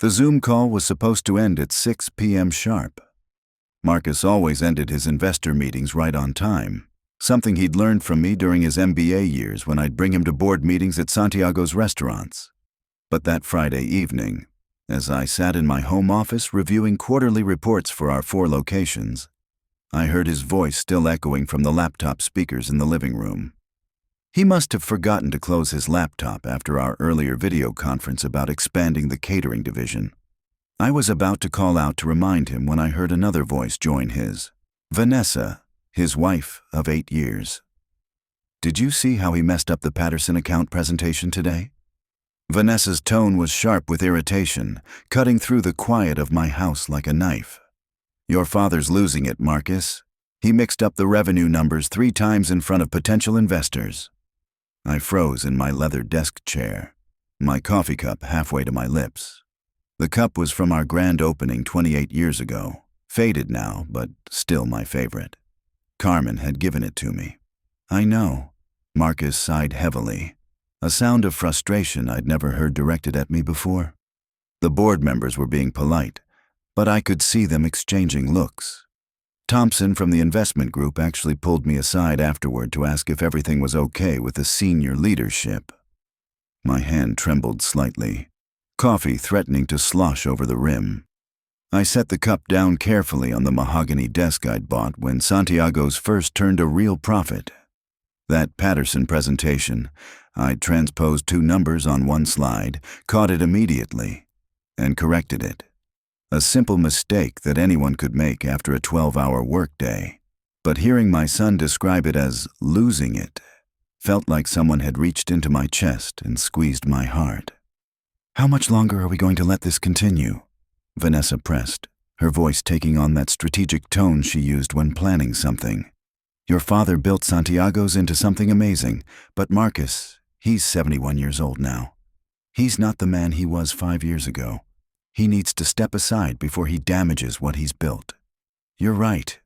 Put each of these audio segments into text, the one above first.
The Zoom call was supposed to end at 6 p.m. sharp. Marcus always ended his investor meetings right on time, something he'd learned from me during his MBA years when I'd bring him to board meetings at Santiago's restaurants. But that Friday evening, as I sat in my home office reviewing quarterly reports for our 4 locations, I heard his voice still echoing from the laptop speakers in the living room. He must have forgotten to close his laptop after our earlier video conference about expanding the catering division. I was about to call out to remind him when I heard another voice join his. Vanessa, his wife of 8 years. "Did you see how he messed up the Patterson account presentation today?" Vanessa's tone was sharp with irritation, cutting through the quiet of my house like a knife. "Your father's losing it, Marcus. He mixed up the revenue numbers 3 times in front of potential investors." I froze in my leather desk chair, my coffee cup halfway to my lips. The cup was from our grand opening 28 years ago, faded now, but still my favorite. Carmen had given it to me. "I know." Marcus sighed heavily, a sound of frustration I'd never heard directed at me before. The board members were being polite, but I could see them exchanging looks. Thompson from the investment group actually pulled me aside afterward to ask if everything was okay with the senior leadership. My hand trembled slightly, coffee threatening to slosh over the rim. I set the cup down carefully on the mahogany desk I'd bought when Santiago's first turned a real profit. That Patterson presentation, I'd transposed 2 numbers on one slide, caught it immediately, and corrected it. A simple mistake that anyone could make after a 12-hour workday. But hearing my son describe it as losing it felt like someone had reached into my chest and squeezed my heart. "How much longer are we going to let this continue?" Vanessa pressed, her voice taking on that strategic tone she used when planning something. "Your father built Santiago's into something amazing, but Marcus, he's 71 years old now. He's not the man he was 5 years ago. He needs to step aside before he damages what he's built." "You're right."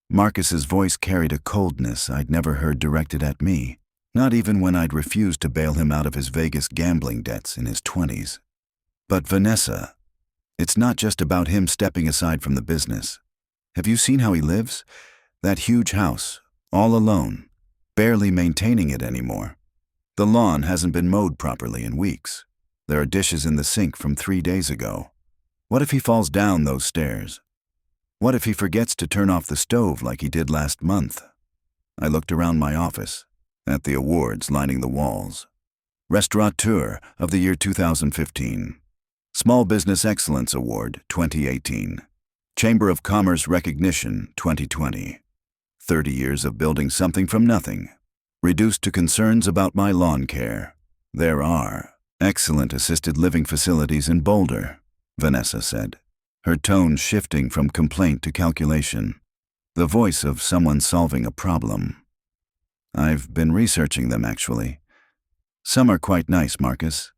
Marcus's voice carried a coldness I'd never heard directed at me, not even when I'd refused to bail him out of his Vegas gambling debts in his 20s. "But Vanessa, it's not just about him stepping aside from the business. Have you seen how he lives? That huge house, all alone, barely maintaining it anymore. The lawn hasn't been mowed properly in weeks. There are dishes in the sink from 3 days ago. What if he falls down those stairs? What if he forgets to turn off the stove like he did last month?" I looked around my office, at the awards lining the walls. Restaurateur of the year 2015. Small Business Excellence Award 2018. Chamber of Commerce Recognition 2020. 30 years of building something from nothing. Reduced to concerns about my lawn care. There are excellent assisted living facilities in Boulder, Vanessa said, her tone shifting from complaint to calculation, the voice of someone solving a problem. "I've been researching them, actually. Some are quite nice, Marcus.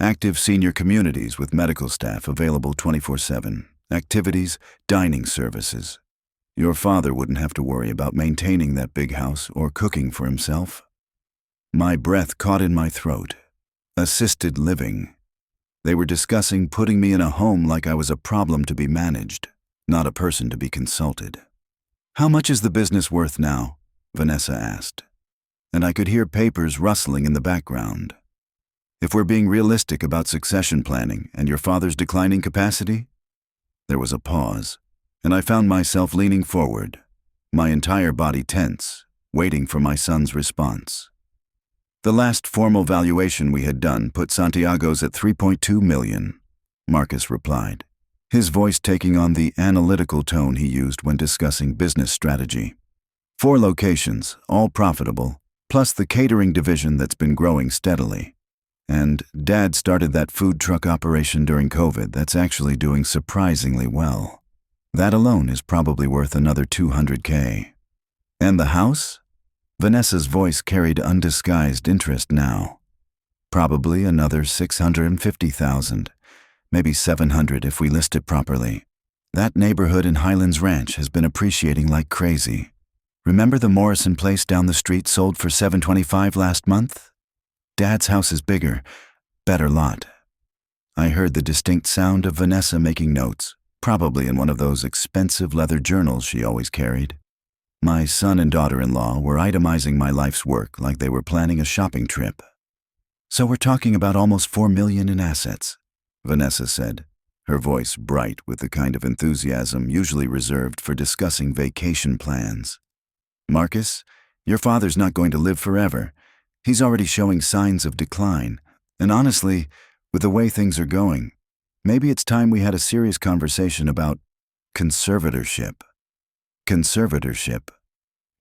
Active senior communities with medical staff available 24/7, activities, dining services. Your father wouldn't have to worry about maintaining that big house or cooking for himself." My breath caught in my throat. Assisted living. They were discussing putting me in a home like I was a problem to be managed, not a person to be consulted. "How much is the business worth now?" Vanessa asked, and I could hear papers rustling in the background. "If we're being realistic about succession planning and your father's declining capacity?" There was a pause, and I found myself leaning forward, my entire body tense, waiting for my son's response. "The last formal valuation we had done put Santiago's at $3.2 million, Marcus replied, his voice taking on the analytical tone he used when discussing business strategy. 4 locations, all profitable, plus the catering division that's been growing steadily. And Dad started that food truck operation during COVID that's actually doing surprisingly well. That alone is probably worth another $200K. And the house?" Vanessa's voice carried undisguised interest now. "Probably another $650,000, maybe $700 if we list it properly. That neighborhood in Highlands Ranch has been appreciating like crazy. Remember the Morrison place down the street sold for $725 last month? Dad's house is bigger, better lot." I heard the distinct sound of Vanessa making notes, probably in one of those expensive leather journals she always carried. My son and daughter-in-law were itemizing my life's work like they were planning a shopping trip. "So we're talking about almost $4 million in assets," Vanessa said, her voice bright with the kind of enthusiasm usually reserved for discussing vacation plans. "Marcus, your father's not going to live forever. He's already showing signs of decline. And honestly, with the way things are going, maybe it's time we had a serious conversation about conservatorship." Conservatorship.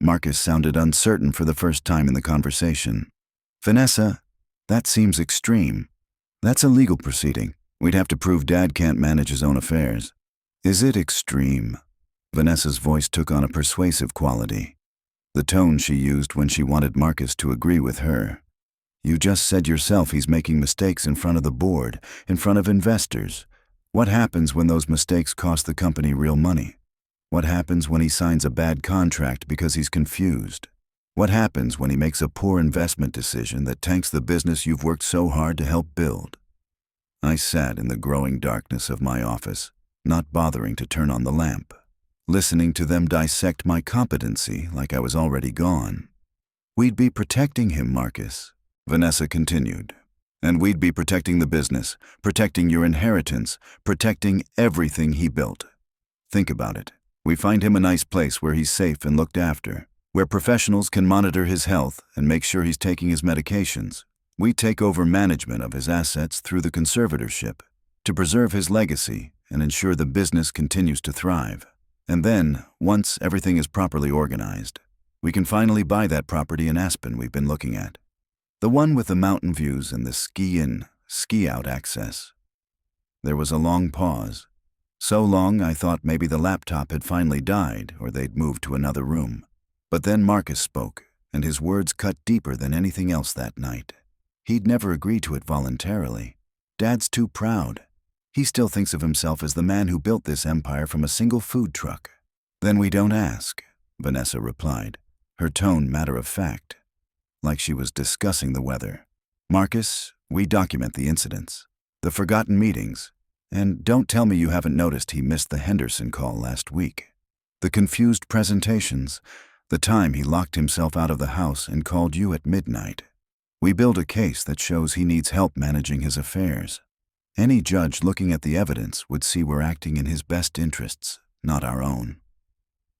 Marcus sounded uncertain for the first time in the conversation. "Vanessa, that seems extreme. That's a legal proceeding. We'd have to prove Dad can't manage his own affairs." "Is it extreme?" Vanessa's voice took on a persuasive quality, the tone she used when she wanted Marcus to agree with her. "You just said yourself he's making mistakes in front of the board, in front of investors. What happens when those mistakes cost the company real money? What happens when he signs a bad contract because he's confused? What happens when he makes a poor investment decision that tanks the business you've worked so hard to help build?" I sat in the growing darkness of my office, not bothering to turn on the lamp, listening to them dissect my competency like I was already gone. "We'd be protecting him, Marcus," Vanessa continued. "And we'd be protecting the business, protecting your inheritance, protecting everything he built. Think about it. We find him a nice place where he's safe and looked after, where professionals can monitor his health and make sure he's taking his medications. We take over management of his assets through the conservatorship to preserve his legacy and ensure the business continues to thrive. And then, once everything is properly organized, we can finally buy that property in Aspen we've been looking at. The one with the mountain views and the ski-in, ski-out access." There was a long pause. So long I thought maybe the laptop had finally died or they'd moved to another room. But then Marcus spoke, and his words cut deeper than anything else that night. He'd never agreed to it voluntarily. Dad's too proud. He still thinks of himself as the man who built this empire from a single food truck. "Then we don't ask," Vanessa replied, her tone matter-of-fact, like she was discussing the weather. "Marcus, we document the incidents, the forgotten meetings, and don't tell me you haven't noticed he missed the Henderson call last week. The confused presentations, the time he locked himself out of the house and called you at midnight. We build a case that shows he needs help managing his affairs. Any judge looking at the evidence would see we're acting in his best interests, not our own."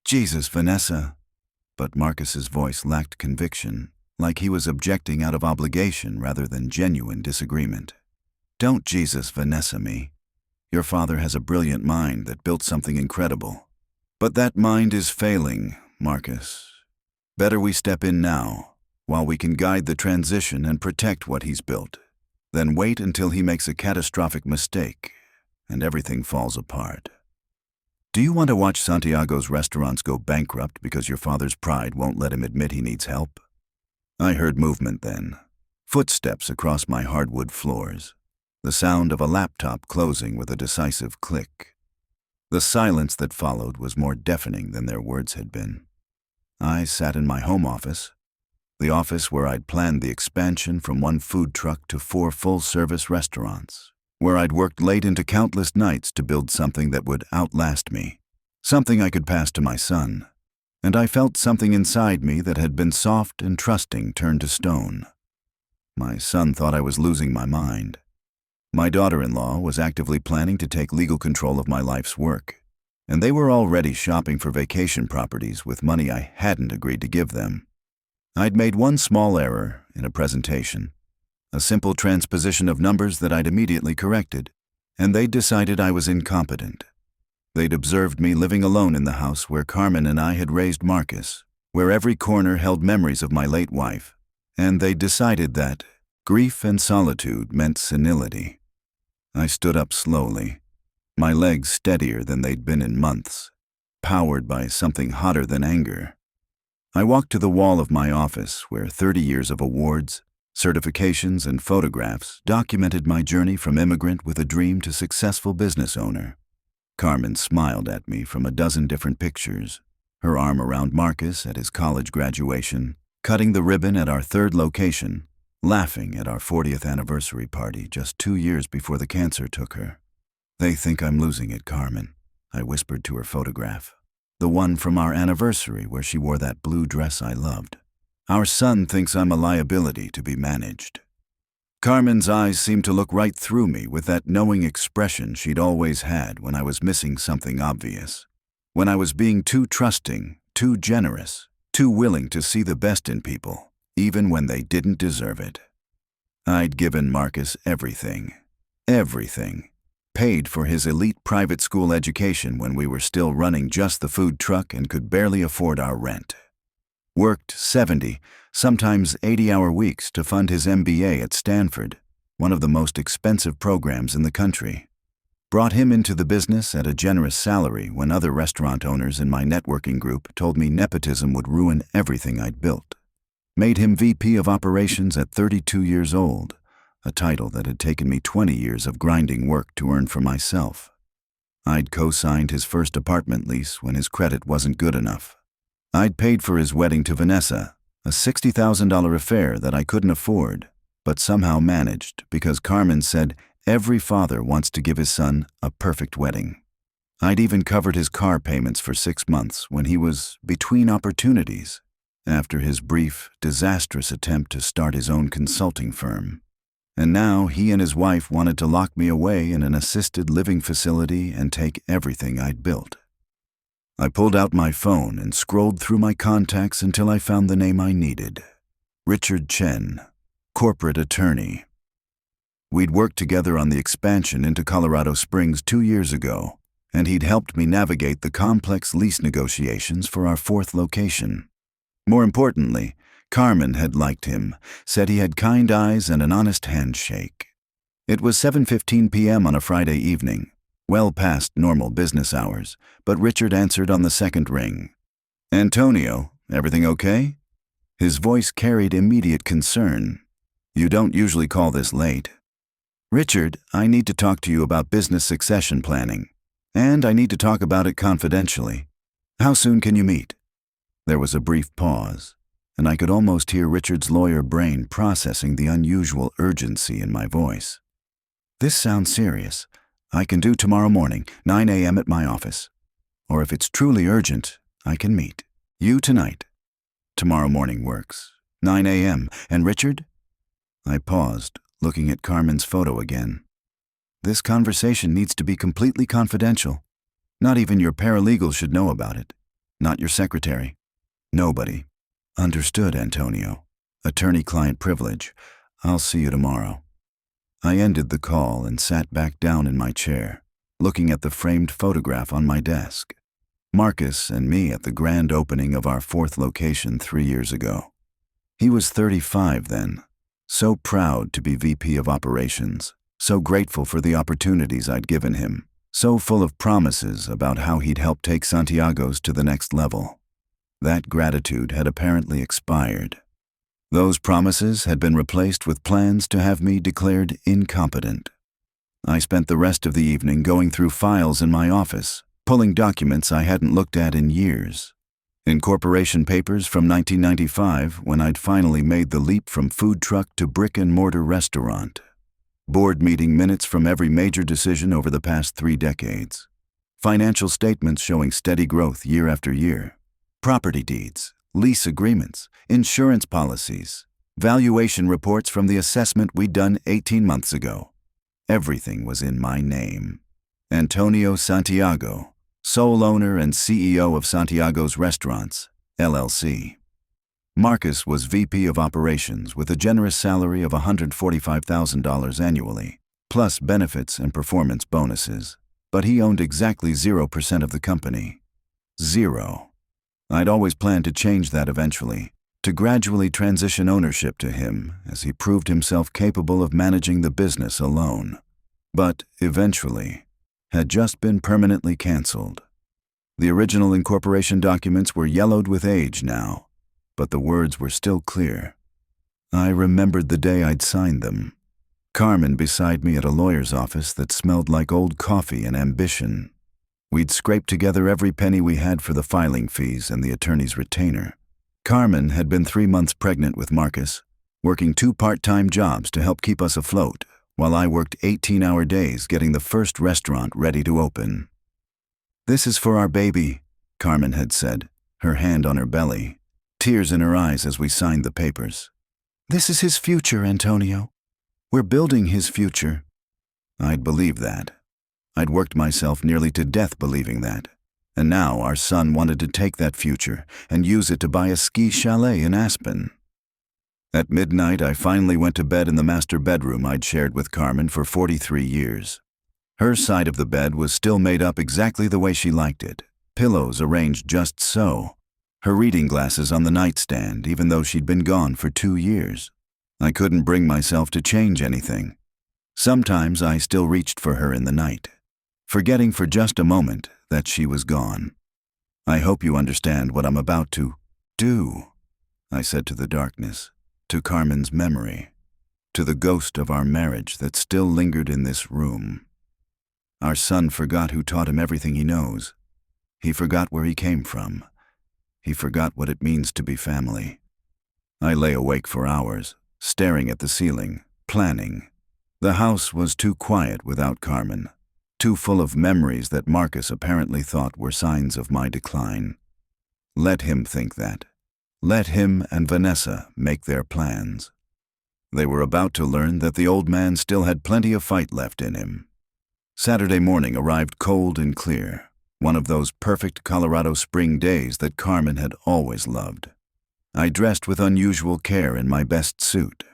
"Jesus, Vanessa." But Marcus's voice lacked conviction, like he was objecting out of obligation rather than genuine disagreement. "Don't Jesus Vanessa me. Your father has a brilliant mind that built something incredible. But that mind is failing, Marcus. Better we step in now, while we can guide the transition and protect what he's built, than wait until he makes a catastrophic mistake and everything falls apart. Do you want to watch Santiago's restaurants go bankrupt because your father's pride won't let him admit he needs help?" I heard movement then, footsteps across my hardwood floors, the sound of a laptop closing with a decisive click. The silence that followed was more deafening than their words had been. I sat in my home office, the office where I'd planned the expansion from one food truck to 4 full-service restaurants, where I'd worked late into countless nights to build something that would outlast me, something I could pass to my son. And I felt something inside me that had been soft and trusting turned to stone. My son thought I was losing my mind. My daughter-in-law was actively planning to take legal control of my life's work, and they were already shopping for vacation properties with money I hadn't agreed to give them. I'd made one small error in a presentation, a simple transposition of numbers that I'd immediately corrected, and they'd decided I was incompetent. They'd observed me living alone in the house where Carmen and I had raised Marcus, where every corner held memories of my late wife, and they'd decided that grief and solitude meant senility. I stood up slowly, my legs steadier than they'd been in months, powered by something hotter than anger. I walked to the wall of my office where 30 years of awards, certifications, and photographs documented my journey from immigrant with a dream to successful business owner. Carmen smiled at me from a dozen different pictures, her arm around Marcus at his college graduation, cutting the ribbon at our 3rd location, laughing at our 40th anniversary party just 2 years before the cancer took her. "They think I'm losing it, Carmen," I whispered to her photograph. The one from our anniversary where she wore that blue dress I loved. "Our son thinks I'm a liability to be managed." Carmen's eyes seemed to look right through me with that knowing expression she'd always had when I was missing something obvious. When I was being too trusting, too generous, too willing to see the best in people, even when they didn't deserve it. I'd given Marcus everything. Everything. Paid for his elite private school education when we were still running just the food truck and could barely afford our rent. Worked 70, sometimes 80-hour weeks to fund his MBA at Stanford, one of the most expensive programs in the country. Brought him into the business at a generous salary when other restaurant owners in my networking group told me nepotism would ruin everything I'd built. Made him VP of Operations at 32 years old, a title that had taken me 20 years of grinding work to earn for myself. I'd co-signed his first apartment lease when his credit wasn't good enough. I'd paid for his wedding to Vanessa, a $60,000 affair that I couldn't afford, but somehow managed because Carmen said every father wants to give his son a perfect wedding. I'd even covered his car payments for 6 months when he was between opportunities, after his brief, disastrous attempt to start his own consulting firm. And now he and his wife wanted to lock me away in an assisted living facility and take everything I'd built. I pulled out my phone and scrolled through my contacts until I found the name I needed. Richard Chen, corporate attorney. We'd worked together on the expansion into Colorado Springs 2 years ago, and he'd helped me navigate the complex lease negotiations for our 4th location. More importantly, Carmen had liked him, said he had kind eyes and an honest handshake. It was 7:15 p.m. on a Friday evening, well past normal business hours, but Richard answered on the second ring. "Antonio, everything okay?" His voice carried immediate concern. "You don't usually call this late." "Richard, I need to talk to you about business succession planning, and I need to talk about it confidentially. How soon can you meet?" There was a brief pause, and I could almost hear Richard's lawyer brain processing the unusual urgency in my voice. "This sounds serious. I can do tomorrow morning, 9 a.m. at my office. Or if it's truly urgent, I can meet you tonight." "Tomorrow morning works. 9 a.m. And Richard?" I paused, looking at Carmen's photo again. "This conversation needs to be completely confidential. Not even your paralegal should know about it. Not your secretary. Nobody." "Understood, Antonio. Attorney-client privilege. I'll see you tomorrow." I ended the call and sat back down in my chair, looking at the framed photograph on my desk. Marcus and me at the grand opening of our 4th location 3 years ago. He was 35 then, so proud to be VP of Operations, so grateful for the opportunities I'd given him, so full of promises about how he'd help take Santiago's to the next level. That gratitude had apparently expired. Those promises had been replaced with plans to have me declared incompetent. I spent the rest of the evening going through files in my office, pulling documents I hadn't looked at in years. Incorporation papers from 1995, when I'd finally made the leap from food truck to brick-and-mortar restaurant. Board meeting minutes from every major decision over the past 3 decades. Financial statements showing steady growth year after year. Property deeds, lease agreements, insurance policies, valuation reports from the assessment we'd done 18 months ago. Everything was in my name. Antonio Santiago, sole owner and CEO of Santiago's Restaurants, LLC. Marcus was VP of Operations with a generous salary of $145,000 annually, plus benefits and performance bonuses, but he owned exactly 0% of the company. 0. I'd always planned to change that eventually, to gradually transition ownership to him as he proved himself capable of managing the business alone. But eventually, had just been permanently canceled. The original incorporation documents were yellowed with age now, but the words were still clear. I remembered the day I'd signed them. Carmen beside me at a lawyer's office that smelled like old coffee and ambition. We'd scraped together every penny we had for the filing fees and the attorney's retainer. Carmen had been 3 months pregnant with Marcus, working 2 part-time jobs to help keep us afloat, while I worked 18-hour days getting the first restaurant ready to open. "This is for our baby," Carmen had said, her hand on her belly, tears in her eyes as we signed the papers. "This is his future, Antonio. We're building his future." I'd believed that. I'd worked myself nearly to death believing that. And now our son wanted to take that future and use it to buy a ski chalet in Aspen. At midnight, I finally went to bed in the master bedroom I'd shared with Carmen for 43 years. Her side of the bed was still made up exactly the way she liked it, pillows arranged just so, her reading glasses on the nightstand even though she'd been gone for 2 years. I couldn't bring myself to change anything. Sometimes I still reached for her in the night, forgetting for just a moment that she was gone. "I hope you understand what I'm about to do," I said to the darkness, to Carmen's memory, to the ghost of our marriage that still lingered in this room. Our son forgot who taught him everything he knows. He forgot where he came from. He forgot what it means to be family. I lay awake for hours, staring at the ceiling, planning. The house was too quiet without Carmen, too full of memories that Marcus apparently thought were signs of my decline. Let him think that. Let him and Vanessa make their plans. They were about to learn that the old man still had plenty of fight left in him. Saturday morning arrived cold and clear, one of those perfect Colorado spring days that Carmen had always loved. I dressed with unusual care in my best suit,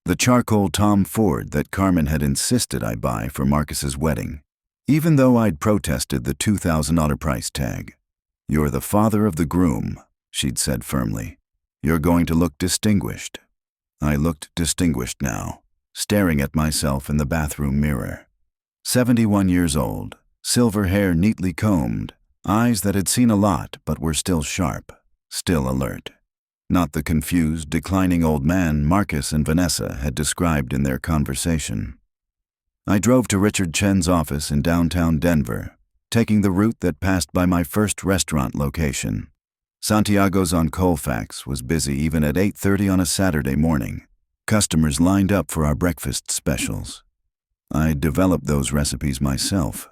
the charcoal Tom Ford that Carmen had insisted I buy for Marcus's wedding, even though I'd protested the $2,000 price tag. "You're the father of the groom," she'd said firmly. "You're going to look distinguished." I looked distinguished now, staring at myself in the bathroom mirror. 71 years old, silver hair neatly combed, eyes that had seen a lot but were still sharp, still alert. Not the confused, declining old man Marcus and Vanessa had described in their conversation. I drove to Richard Chen's office in downtown Denver, taking the route that passed by my first restaurant location. Santiago's on Colfax was busy even at 8:30 on a Saturday morning. Customers lined up for our breakfast specials. I developed those recipes myself,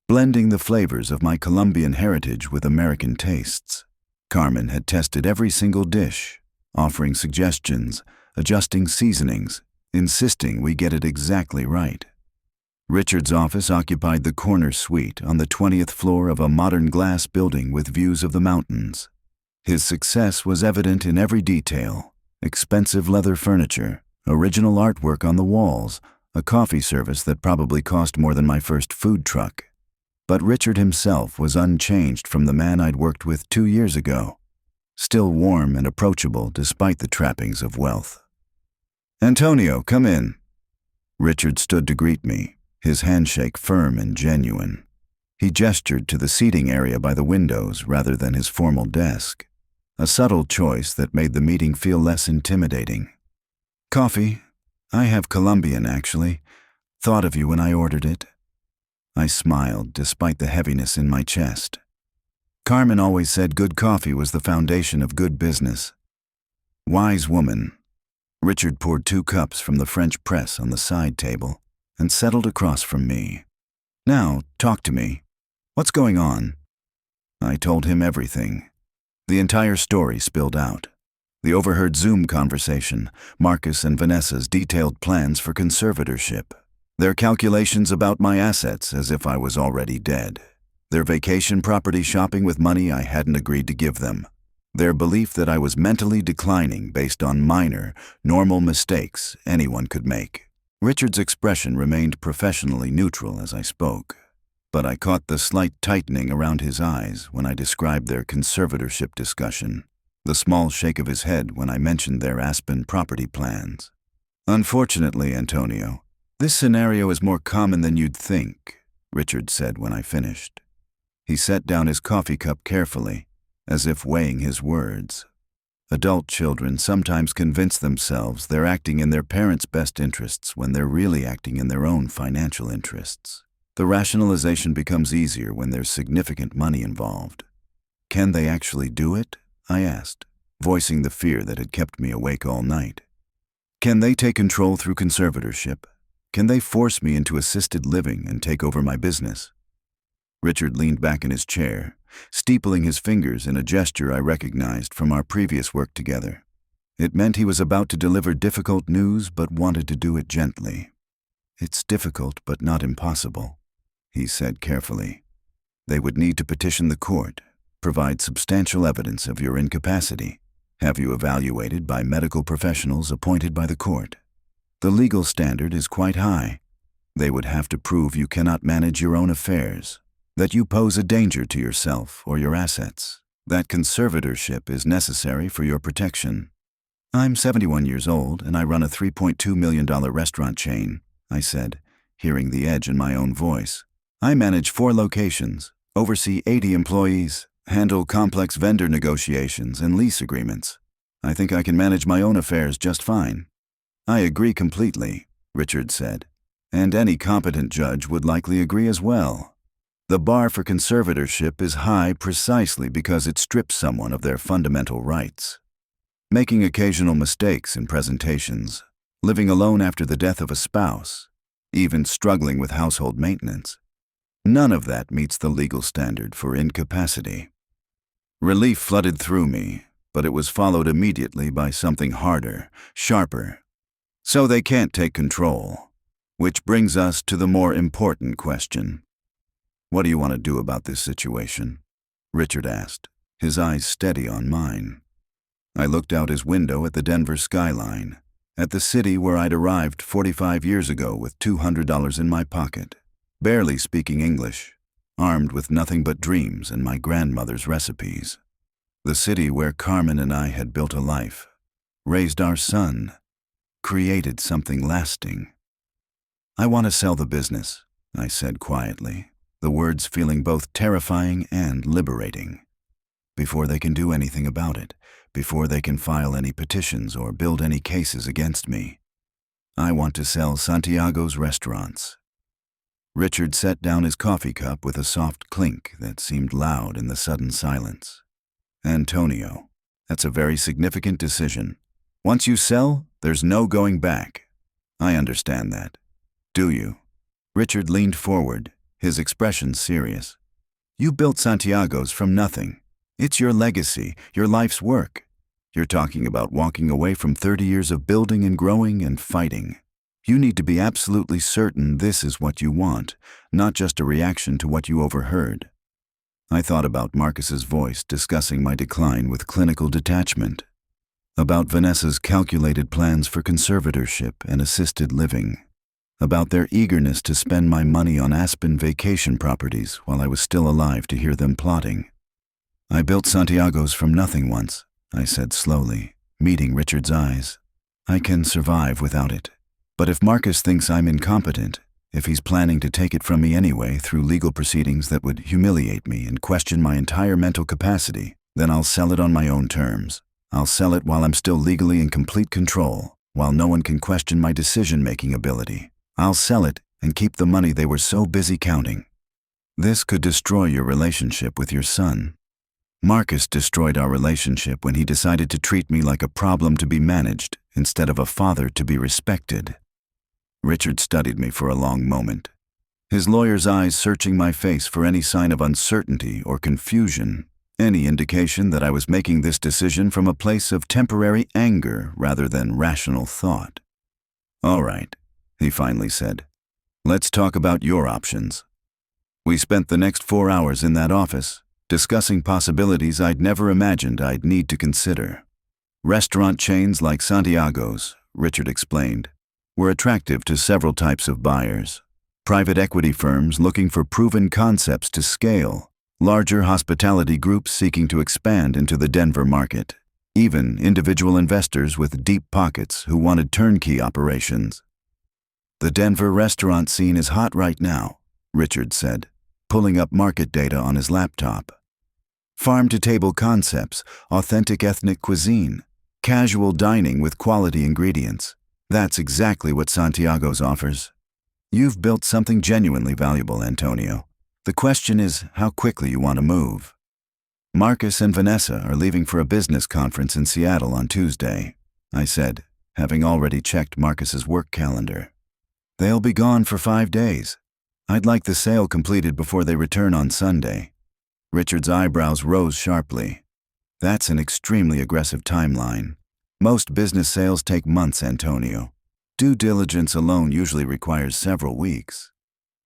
blending the flavors of my Colombian heritage with American tastes. Carmen had tested every single dish, offering suggestions, adjusting seasonings, insisting we get it exactly right. Richard's office occupied the corner suite on the 20th floor of a modern glass building with views of the mountains. His success was evident in every detail: expensive leather furniture, original artwork on the walls, a coffee service that probably cost more than my first food truck. But Richard himself was unchanged from the man I'd worked with 2 years ago, still warm and approachable despite the trappings of wealth. "Antonio, come in." Richard stood to greet me, his handshake firm and genuine. He gestured to the seating area by the windows rather than his formal desk, a subtle choice that made the meeting feel less intimidating. "Coffee? I have Colombian, actually. Thought of you when I ordered it." I smiled despite the heaviness in my chest. Carmen always said good coffee was the foundation of good business. Wise woman. Richard poured 2 cups from the French press on the side table and settled across from me. "Now, talk to me. What's going on?" I told him everything. The entire story spilled out. The overheard Zoom conversation, Marcus and Vanessa's detailed plans for conservatorship, their calculations about my assets as if I was already dead, their vacation property shopping with money I hadn't agreed to give them, their belief that I was mentally declining based on minor, normal mistakes anyone could make. Richard's expression remained professionally neutral as I spoke, but I caught the slight tightening around his eyes when I described their conservatorship discussion, the small shake of his head when I mentioned their Aspen property plans. "Unfortunately, Antonio, this scenario is more common than you'd think," Richard said when I finished. He set down his coffee cup carefully, as if weighing his words. Adult children sometimes convince themselves they're acting in their parents' best interests when they're really acting in their own financial interests. The rationalization becomes easier when there's significant money involved. "Can they actually do it?" I asked, voicing the fear that had kept me awake all night. Can they take control through conservatorship? Can they force me into assisted living and take over my business? Richard leaned back in his chair, steepling his fingers in a gesture I recognized from our previous work together. It meant he was about to deliver difficult news but wanted to do it gently. "It's difficult but not impossible," he said carefully. "They would need to petition the court, provide substantial evidence of your incapacity, have you evaluated by medical professionals appointed by the court. The legal standard is quite high. They would have to prove you cannot manage your own affairs, that you pose a danger to yourself or your assets, that conservatorship is necessary for your protection." "I'm 71 years old and I run a $3.2 million restaurant chain," I said, hearing the edge in my own voice. "I manage 4 locations, oversee 80 employees, handle complex vendor negotiations and lease agreements. I think I can manage my own affairs just fine." "I agree completely," Richard said, "and any competent judge would likely agree as well. The bar for conservatorship is high precisely because it strips someone of their fundamental rights. Making occasional mistakes in presentations, living alone after the death of a spouse, even struggling with household maintenance. None of that meets the legal standard for incapacity." Relief flooded through me, but it was followed immediately by something harder, sharper. "So they can't take control. Which brings us to the more important question. What do you want to do about this situation?" Richard asked, his eyes steady on mine. I looked out his window at the Denver skyline, at the city where I'd arrived 45 years ago with $200 in my pocket, barely speaking English, armed with nothing but dreams and my grandmother's recipes. The city where Carmen and I had built a life, raised our son, created something lasting. "I want to sell the business," I said quietly, the words feeling both terrifying and liberating. "Before they can do anything about it, before they can file any petitions or build any cases against me. I want to sell Santiago's restaurants." Richard set down his coffee cup with a soft clink that seemed loud in the sudden silence. "Antonio, that's a very significant decision. Once you sell, there's no going back. I understand that. Do you?" Richard leaned forward, his expression serious. "You built Santiago's from nothing. It's your legacy, your life's work. You're talking about walking away from 30 years of building and growing and fighting. You need to be absolutely certain this is what you want, not just a reaction to what you overheard." I thought about Marcus's voice discussing my decline with clinical detachment, about Vanessa's calculated plans for conservatorship and assisted living, about their eagerness to spend my money on Aspen vacation properties while I was still alive to hear them plotting. "I built Santiago's from nothing once," I said slowly, meeting Richard's eyes. "I can survive without it. But if Marcus thinks I'm incompetent, if he's planning to take it from me anyway through legal proceedings that would humiliate me and question my entire mental capacity, then I'll sell it on my own terms. I'll sell it while I'm still legally in complete control, while no one can question my decision-making ability. I'll sell it and keep the money they were so busy counting. This could destroy your relationship with your son. Marcus destroyed our relationship when he decided to treat me like a problem to be managed instead of a father to be respected." Richard studied me for a long moment, his lawyer's eyes searching my face for any sign of uncertainty or confusion, any indication that I was making this decision from a place of temporary anger rather than rational thought. "All right," he finally said. "Let's talk about your options." We spent the next 4 hours in that office, discussing possibilities I'd never imagined I'd need to consider. Restaurant chains like Santiago's, Richard explained, were attractive to several types of buyers. Private equity firms looking for proven concepts to scale, larger hospitality groups seeking to expand into the Denver market, even individual investors with deep pockets who wanted turnkey operations. "The Denver restaurant scene is hot right now," Richard said, pulling up market data on his laptop. "Farm-to-table concepts, authentic ethnic cuisine, casual dining with quality ingredients. That's exactly what Santiago's offers. You've built something genuinely valuable, Antonio. The question is how quickly you want to move." "Marcus and Vanessa are leaving for a business conference in Seattle on Tuesday," I said, having already checked Marcus's work calendar. "They'll be gone for 5 days. I'd like the sale completed before they return on Sunday." Richard's eyebrows rose sharply. "That's an extremely aggressive timeline. Most business sales take months, Antonio. Due diligence alone usually requires several weeks.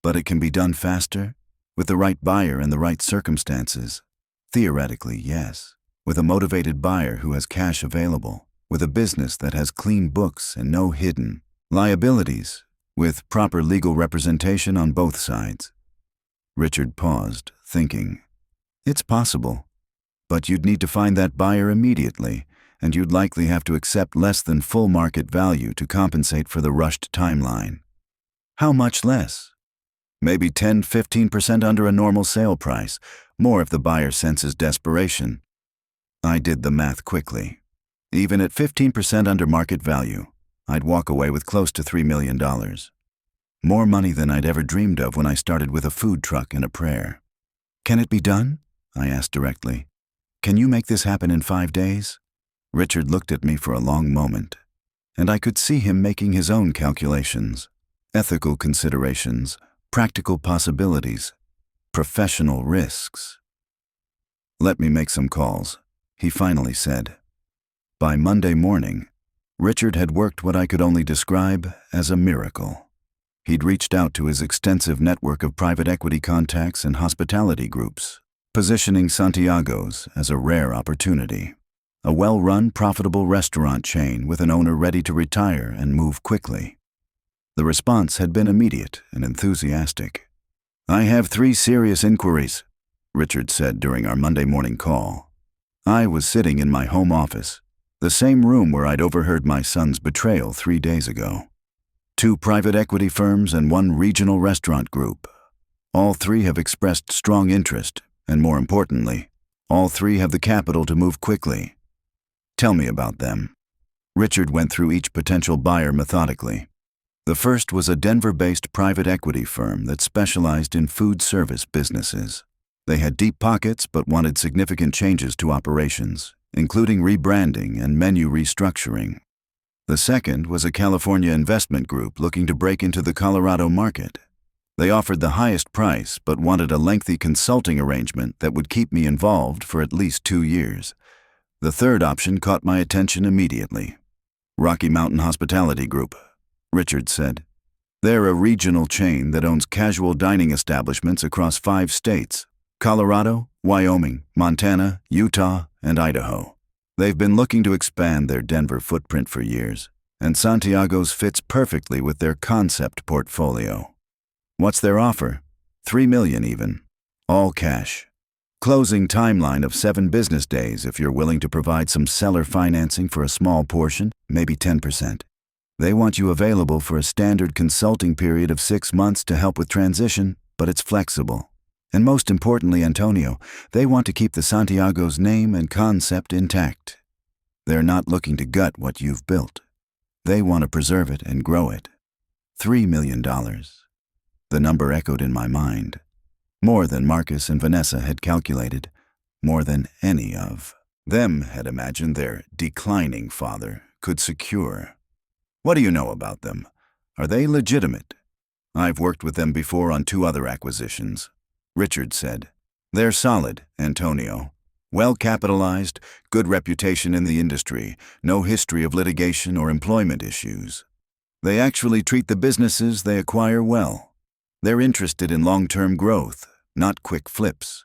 But it can be done faster, with the right buyer and the right circumstances. Theoretically, yes. With a motivated buyer who has cash available, with a business that has clean books and no hidden liabilities, with proper legal representation on both sides." Richard paused, thinking. "It's possible, but you'd need to find that buyer immediately, and you'd likely have to accept less than full market value to compensate for the rushed timeline." "How much less?" "Maybe 10–15% under a normal sale price, more if the buyer senses desperation." I did the math quickly. Even at 15% under market value, I'd walk away with close to $3 million. More money than I'd ever dreamed of when I started with a food truck and a prayer. "Can it be done?" I asked directly. "Can you make this happen in 5 days?" Richard looked at me for a long moment, and I could see him making his own calculations. Ethical considerations, practical possibilities, professional risks. "Let me make some calls," he finally said. By Monday morning, Richard had worked what I could only describe as a miracle. He'd reached out to his extensive network of private equity contacts and hospitality groups, positioning Santiago's as a rare opportunity. A well-run, profitable restaurant chain with an owner ready to retire and move quickly. The response had been immediate and enthusiastic. "I have 3 serious inquiries," Richard said during our Monday morning call. I was sitting in my home office, the same room where I'd overheard my son's betrayal 3 days ago. 2 private equity firms and 1 regional restaurant group. All 3 have expressed strong interest, and more importantly, all 3 have the capital to move quickly. "Tell me about them." Richard went through each potential buyer methodically. The first was a Denver-based private equity firm that specialized in food service businesses. They had deep pockets but wanted significant changes to operations, including rebranding and menu restructuring. The second was a California investment group looking to break into the Colorado market. They offered the highest price but wanted a lengthy consulting arrangement that would keep me involved for at least 2 years. The third option caught my attention immediately. Rocky Mountain Hospitality Group, Richard said. They're a regional chain that owns casual dining establishments across 5 states: Colorado, Wyoming, Montana, Utah, and Idaho. They've been looking to expand their Denver footprint for years, and Santiago's fits perfectly with their concept portfolio. What's their offer? $3 million even. All cash. Closing timeline of 7 business days if you're willing to provide some seller financing for a small portion, maybe 10%. They want you available for a standard consulting period of 6 months to help with transition, but it's flexible. And most importantly, Antonio, they want to keep the Santiago's name and concept intact. They're not looking to gut what you've built. They want to preserve it and grow it. $3 million. The number echoed in my mind. More than Marcus and Vanessa had calculated. More than any of them had imagined their declining father could secure. What do you know about them? Are they legitimate? I've worked with them before on 2 other acquisitions, Richard said. They're solid, Antonio. Well capitalized, good reputation in the industry, no history of litigation or employment issues. They actually treat the businesses they acquire well. They're interested in long-term growth, not quick flips.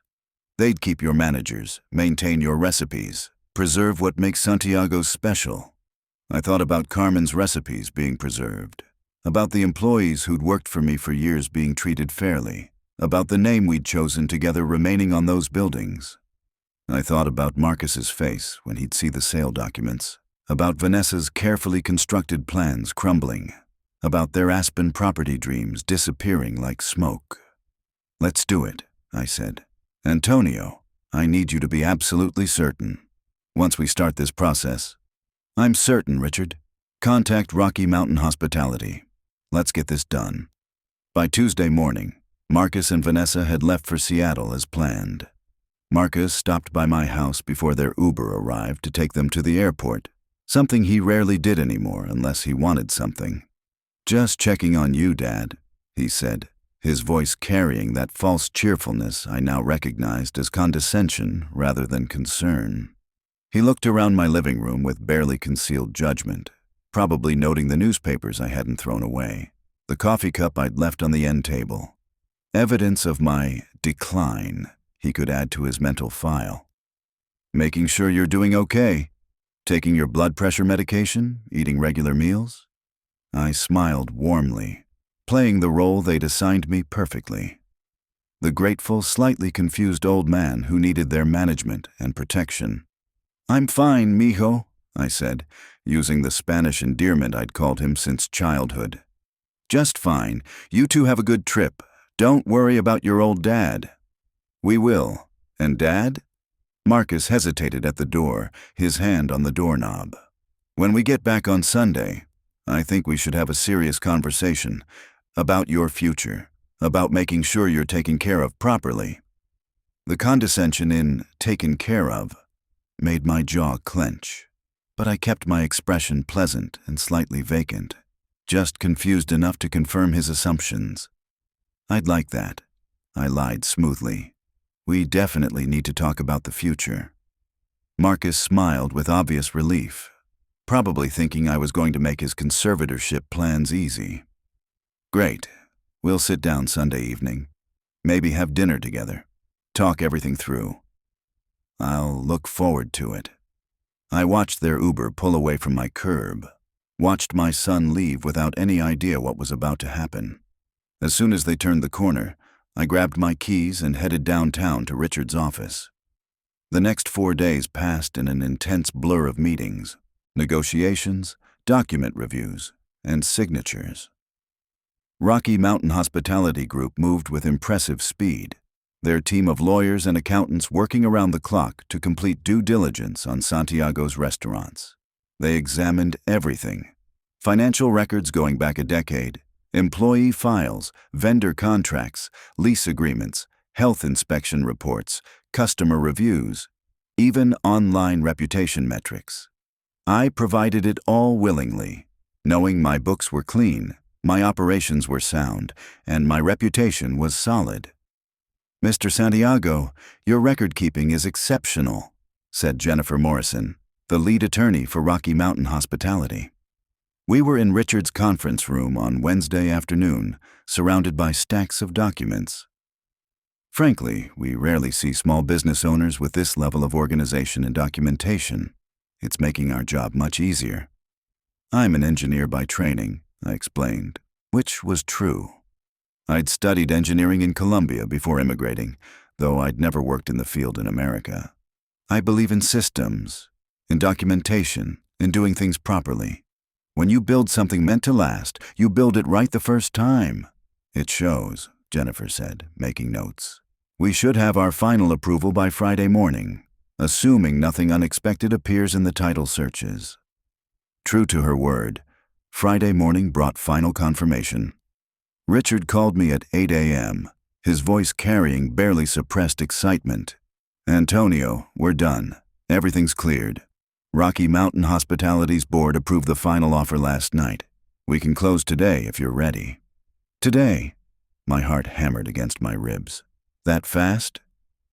They'd keep your managers, maintain your recipes, preserve what makes Santiago's special. I thought about Carmen's recipes being preserved, about the employees who'd worked for me for years being treated fairly, about the name we'd chosen together remaining on those buildings. I thought about Marcus's face when he'd see the sale documents, about Vanessa's carefully constructed plans crumbling, about their Aspen property dreams disappearing like smoke. Let's do it, I said. Antonio, I need you to be absolutely certain. Once we start this process, I'm certain, Richard. Contact Rocky Mountain Hospitality. Let's get this done. By Tuesday morning, Marcus and Vanessa had left for Seattle as planned. Marcus stopped by my house before their Uber arrived to take them to the airport. something he rarely did anymore unless he wanted something. "Just checking on you, Dad," he said, his voice carrying that false cheerfulness I now recognized as condescension rather than concern. He looked around my living room with barely concealed judgment, probably noting the newspapers I hadn't thrown away, the coffee cup I'd left on the end table. Evidence of my decline he could add to his mental file. "Making sure you're doing okay? Taking your blood pressure medication? Eating regular meals?" I smiled warmly, playing the role they'd assigned me perfectly. The grateful, slightly confused old man who needed their management and protection. "I'm fine, mijo," I said, using the Spanish endearment I'd called him since childhood. "Just fine. You two have a good trip. Don't worry about your old dad." "We will. And Dad?" Marcus hesitated at the door, his hand on the doorknob. "When we get back on Sunday, I think we should have a serious conversation about your future, about making sure you're taken care of properly." The condescension in "taken care of" made my jaw clench, but I kept my expression pleasant and slightly vacant, just confused enough to confirm his assumptions. "I'd like that," I lied smoothly. "We definitely need to talk about the future." Marcus smiled with obvious relief, probably thinking I was going to make his conservatorship plans easy. "Great. We'll sit down Sunday evening. Maybe have dinner together. Talk everything through." "I'll look forward to it." I watched their Uber pull away from my curb, watched my son leave without any idea what was about to happen. As soon as they turned the corner, I grabbed my keys and headed downtown to Richard's office. The next 4 days passed in an intense blur of meetings, negotiations, document reviews, and signatures. Rocky Mountain Hospitality Group moved with impressive speed, their team of lawyers and accountants working around the clock to complete due diligence on Santiago's restaurants. They examined everything: financial records going back a decade, employee files, vendor contracts, lease agreements, health inspection reports, customer reviews, even online reputation metrics. I provided it all willingly, knowing my books were clean, my operations were sound, and my reputation was solid. "Mr. Santiago, your record-keeping is exceptional," said Jennifer Morrison, the lead attorney for Rocky Mountain Hospitality. We were in Richard's conference room on Wednesday afternoon, surrounded by stacks of documents. Frankly, we rarely see small business owners with this level of organization and documentation. It's making our job much easier. "I'm an engineer by training," I explained, which was true. I'd studied engineering in Colombia before immigrating, though I'd never worked in the field in America. I believe in systems, in documentation, in doing things properly. When you build something meant to last, you build it right the first time. "It shows," Jennifer said, making notes. "We should have our final approval by Friday morning, assuming nothing unexpected appears in the title searches." True to her word, Friday morning brought final confirmation. Richard called me at 8 a.m., his voice carrying barely suppressed excitement. "Antonio, we're done. Everything's cleared. Rocky Mountain Hospitality's board approved the final offer last night. We can close today if you're ready." "Today?" My heart hammered against my ribs. "That fast?"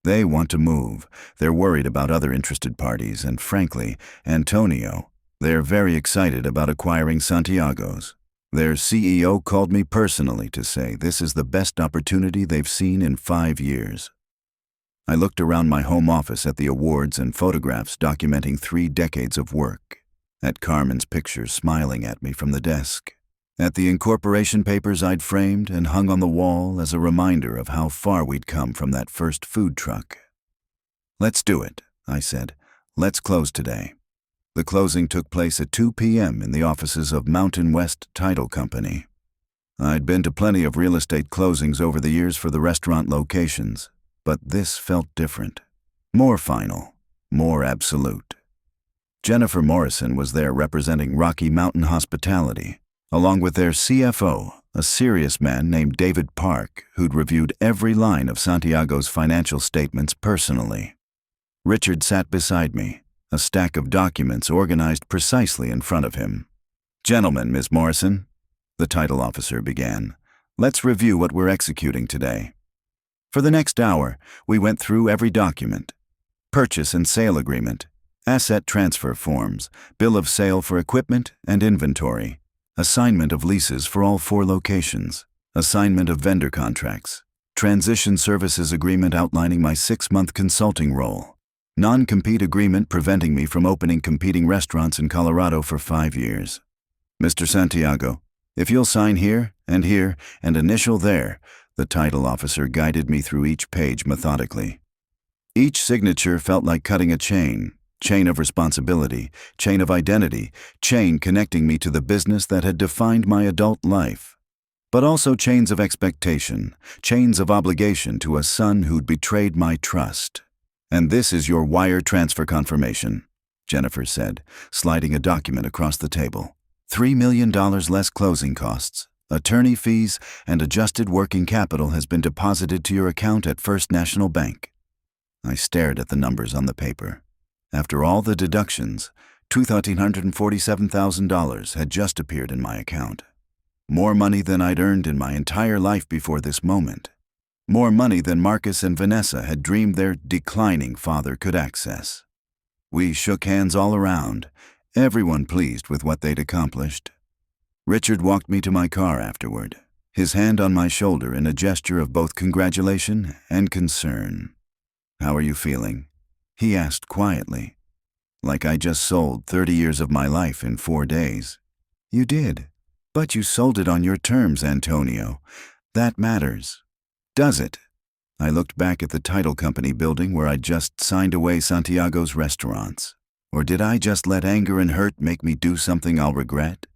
"They want to move. They're worried about other interested parties, and frankly, Antonio, they're very excited about acquiring Santiago's. Their CEO called me personally to say this is the best opportunity they've seen in 5 years. I looked around my home office at the awards and photographs documenting 3 decades of work, at Carmen's picture smiling at me from the desk, at the incorporation papers I'd framed and hung on the wall as a reminder of how far we'd come from that first food truck. "Let's do it," I said. "Let's close today." The closing took place at 2 p.m. in the offices of Mountain West Title Company. I'd been to plenty of real estate closings over the years for the restaurant locations, but this felt different. More final, more absolute. Jennifer Morrison was there representing Rocky Mountain Hospitality, along with their CFO, a serious man named David Park, who'd reviewed every line of Santiago's financial statements personally. Richard sat beside me, a stack of documents organized precisely in front of him. "Gentlemen, Miss Morrison," the title officer began, "let's review what we're executing today." For the next hour, we went through every document: purchase and sale agreement, asset transfer forms, bill of sale for equipment and inventory, assignment of leases for all 4 locations, assignment of vendor contracts, transition services agreement outlining my 6-month consulting role, non-compete agreement preventing me from opening competing restaurants in Colorado for 5 years. "Mr. Santiago, if you'll sign here and initial there," the title officer guided me through each page methodically. Each signature felt like cutting a chain of responsibility, chain of identity, chain connecting me to the business that had defined my adult life. But also chains of expectation, chains of obligation to a son who'd betrayed my trust. "And this is your wire transfer confirmation," Jennifer said, sliding a document across the table. $3 million less closing costs, attorney fees, and adjusted working capital has been deposited to your account at First National Bank. I stared at the numbers on the paper. After all the deductions, $247,000 had just appeared in my account. More money than I'd earned in my entire life before this moment. More money than Marcus and Vanessa had dreamed their declining father could access. We shook hands all around, everyone pleased with what they'd accomplished. Richard walked me to my car afterward, his hand on my shoulder in a gesture of both congratulation and concern. "How are you feeling?" he asked quietly. "Like I just sold 30 years of my life in 4 days." "You did. But you sold it on your terms, Antonio. That matters." "Does it?" I looked back at the title company building where I'd just signed away Santiago's restaurants. Or did I just let anger and hurt make me do something I'll regret?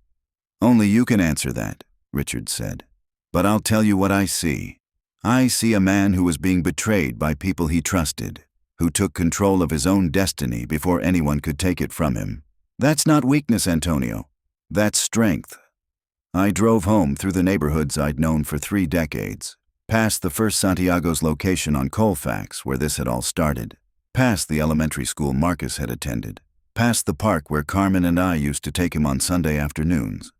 "Only you can answer that," Richard said. "But I'll tell you what I see. I see a man who was being betrayed by people he trusted, who took control of his own destiny before anyone could take it from him. That's not weakness, Antonio. That's strength." I drove home through the neighborhoods I'd known for 3 decades, past the first Santiago's location on Colfax where this had all started, past the elementary school Marcus had attended, past the park where Carmen and I used to take him on Sunday afternoons.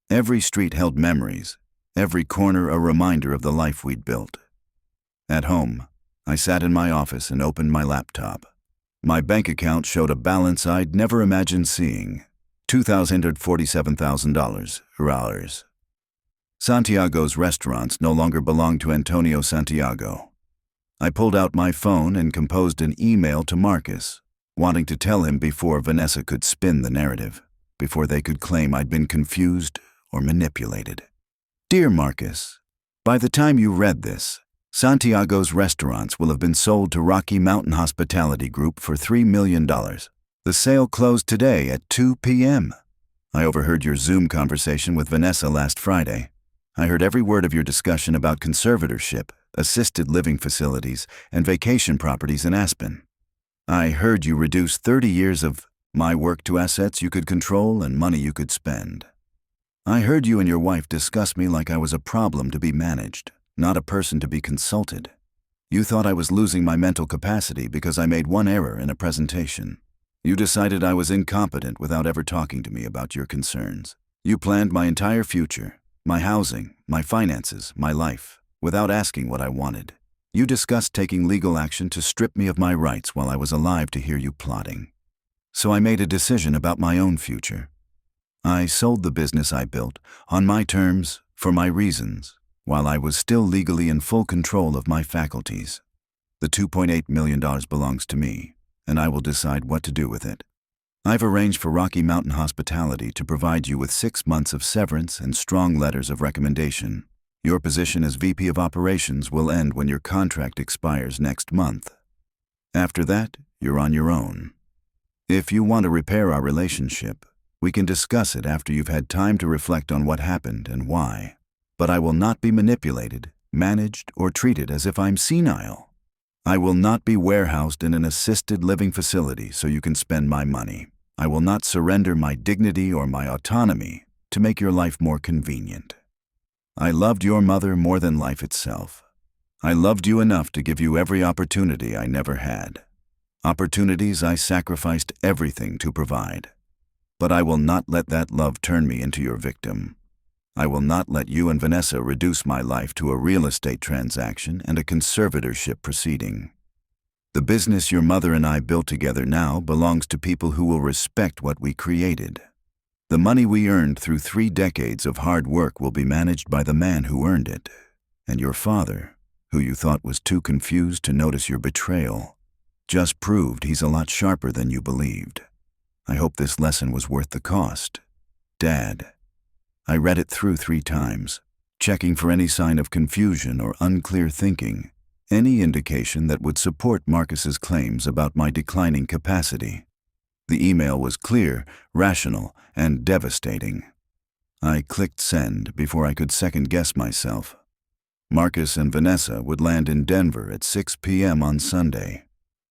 Every street held memories, every corner a reminder of the life we'd built. At home, I sat in my office and opened my laptop. My bank account showed a balance I'd never imagined seeing: $247,000. Santiago's restaurants no longer belonged to Antonio Santiago. I pulled out my phone and composed an email to Marcus, wanting to tell him before Vanessa could spin the narrative, before they could claim I'd been confused or manipulated. "Dear Marcus, by the time you read this, Santiago's restaurants will have been sold to Rocky Mountain Hospitality Group for $3 million. The sale closed today at 2 p.m. I overheard your Zoom conversation with Vanessa last Friday. I heard every word of your discussion about conservatorship, assisted living facilities, and vacation properties in Aspen. I heard you reduce 30 years of my work to assets you could control and money you could spend. I heard you and your wife discuss me like I was a problem to be managed, not a person to be consulted. You thought I was losing my mental capacity because I made one error in a presentation. You decided I was incompetent without ever talking to me about your concerns. You planned my entire future, my housing, my finances, my life, without asking what I wanted. You discussed taking legal action to strip me of my rights while I was alive to hear you plotting. So I made a decision about my own future. I sold the business I built, on my terms, for my reasons, while I was still legally in full control of my faculties. The $2.8 million belongs to me, and I will decide what to do with it. I've arranged for Rocky Mountain Hospitality to provide you with 6 months of severance and strong letters of recommendation. Your position as VP of Operations will end when your contract expires next month. After that, you're on your own. If you want to repair our relationship, we can discuss it after you've had time to reflect on what happened and why. But I will not be manipulated, managed, or treated as if I'm senile. I will not be warehoused in an assisted living facility so you can spend my money. I will not surrender my dignity or my autonomy to make your life more convenient. I loved your mother more than life itself. I loved you enough to give you every opportunity I never had. Opportunities I sacrificed everything to provide. But I will not let that love turn me into your victim. I will not let you and Vanessa reduce my life to a real estate transaction and a conservatorship proceeding. The business your mother and I built together now belongs to people who will respect what we created. The money we earned through 3 decades of hard work will be managed by the man who earned it. And your father, who you thought was too confused to notice your betrayal, just proved he's a lot sharper than you believed. I hope this lesson was worth the cost. Dad. I read it through 3 times, checking for any sign of confusion or unclear thinking, any indication that would support Marcus's claims about my declining capacity. The email was clear, rational, and devastating. I clicked send before I could second-guess myself. Marcus and Vanessa would land in Denver at 6 p.m. on Sunday.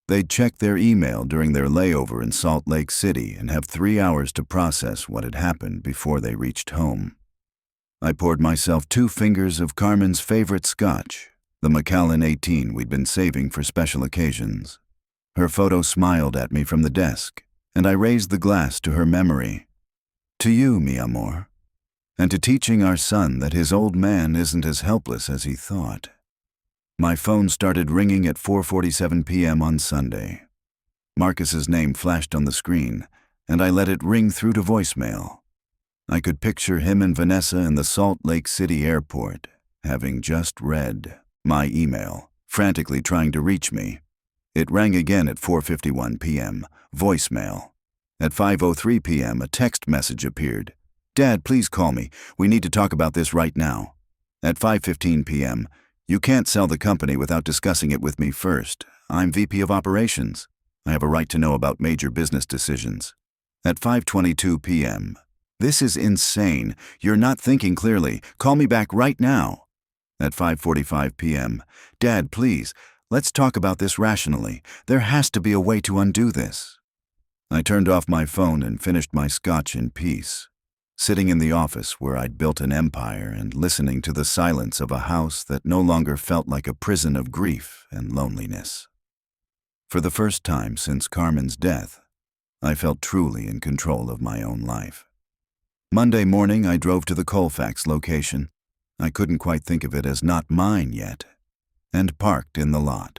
They'd check their email during their layover in Salt Lake City and have 3 hours to process what had happened before they reached home. I poured myself 2 fingers of Carmen's favorite scotch, the Macallan 18 we'd been saving for special occasions. Her photo smiled at me from the desk, and I raised the glass to her memory. To you, mi amor, and to teaching our son that his old man isn't as helpless as he thought. My phone started ringing at 4:47 p.m. on Sunday. Marcus's name flashed on the screen, and I let it ring through to voicemail. I could picture him and Vanessa in the Salt Lake City airport, having just read my email, frantically trying to reach me. It rang again at 4:51 p.m., voicemail. At 5:03 p.m., a text message appeared. Dad, please call me. We need to talk about this right now. At 5:15 p.m., you can't sell the company without discussing it with me first. I'm VP of Operations. I have a right to know about major business decisions. At 5:22 p.m., this is insane. You're not thinking clearly. Call me back right now. At 5:45 p.m., Dad, please, let's talk about this rationally. There has to be a way to undo this. I turned off my phone and finished my scotch in peace, sitting in the office where I'd built an empire and listening to the silence of a house that no longer felt like a prison of grief and loneliness. For the first time since Carmen's death, I felt truly in control of my own life. Monday morning, I drove to the Colfax location. I couldn't quite think of it as not mine yet, and parked in the lot.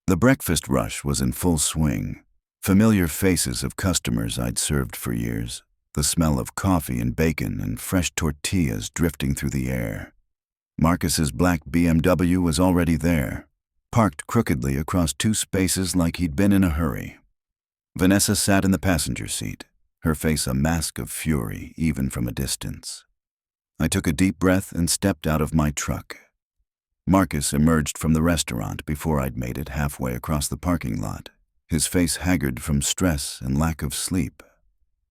The breakfast rush was in full swing. Familiar faces of customers I'd served for years, the smell of coffee and bacon and fresh tortillas drifting through the air. Marcus's black BMW was already there, parked crookedly across 2 spaces like he'd been in a hurry. Vanessa sat in the passenger seat, her face a mask of fury even from a distance. I took a deep breath and stepped out of my truck. Marcus emerged from the restaurant before I'd made it halfway across the parking lot, his face haggard from stress and lack of sleep.